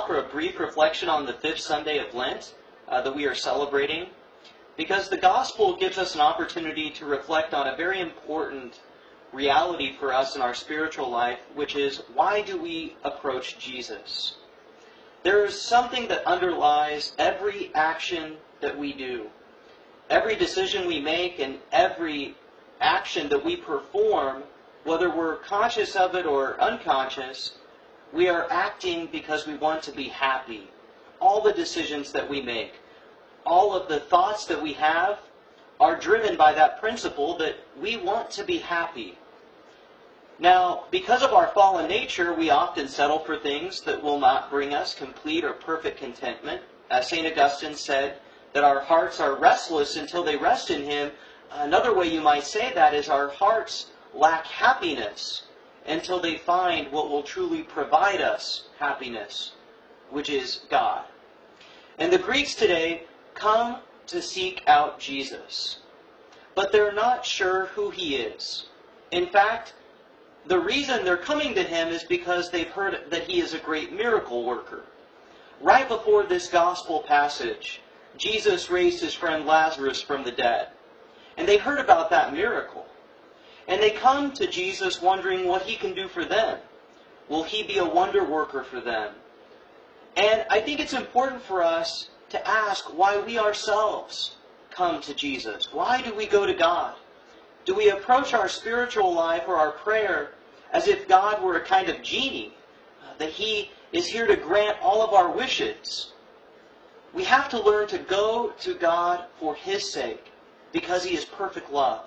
offer a brief reflection on the fifth Sunday of Lent that we are celebrating, because the Gospel gives us an opportunity to reflect on a very important reality for us in our spiritual life, which is, why do we approach Jesus? There is something that underlies every action that we do. Every decision we make and every action that we perform, whether we're conscious of it or unconscious, we are acting because we want to be happy. All the decisions that we make, all of the thoughts that we have are driven by that principle that we want to be happy. Now, because of our fallen nature, we often settle for things that will not bring us complete or perfect contentment. As St. Augustine said, that our hearts are restless until they rest in Him. Another way you might say that is our hearts lack happiness until they find what will truly provide us happiness, which is God. And the Greeks today come to seek out Jesus, but they're not sure who He is. In fact, the reason they're coming to Him is because they've heard that He is a great miracle worker. Right before this gospel passage, Jesus raised His friend Lazarus from the dead. And they heard about that miracle. And they come to Jesus wondering what He can do for them. Will He be a wonder worker for them? And I think it's important for us to ask why we ourselves come to Jesus. Why do we go to God? Do we approach our spiritual life or our prayer as if God were a kind of genie, that He is here to grant all of our wishes? We have to learn to go to God for His sake, because He is perfect love.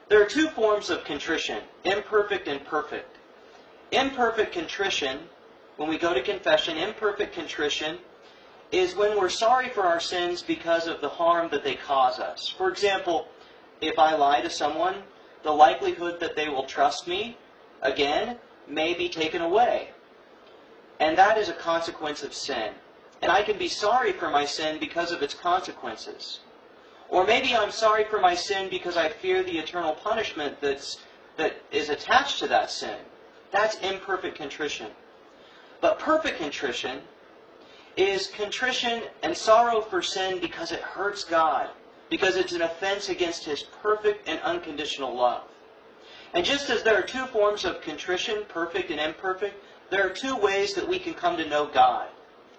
There are two forms of contrition, imperfect and perfect. Imperfect contrition, when we go to confession, imperfect contrition is when we're sorry for our sins because of the harm that they cause us. For example, if I lie to someone, the likelihood that they will trust me, again, may be taken away. And that is a consequence of sin. And I can be sorry for my sin because of its consequences. Or maybe I'm sorry for my sin because I fear the eternal punishment that is attached to that sin. That's imperfect contrition. But perfect contrition is contrition and sorrow for sin because it hurts God, because it's an offense against His perfect and unconditional love. And just as there are two forms of contrition, perfect and imperfect, there are two ways that we can come to know God.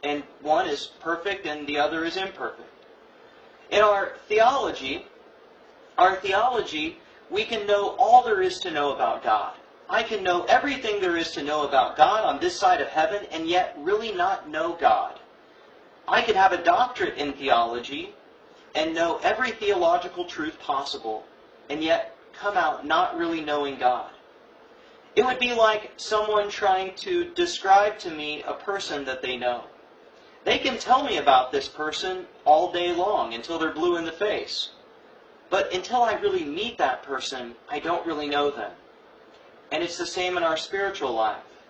And one is perfect and the other is imperfect. In our theology, we can know all there is to know about God. I can know everything there is to know about God on this side of heaven and yet really not know God. I could have a doctorate in theology and know every theological truth possible and yet come out not really knowing God. It would be like someone trying to describe to me a person that they know. They can tell me about this person all day long until they're blue in the face. But until I really meet that person, I don't really know them. And it's the same in our spiritual life.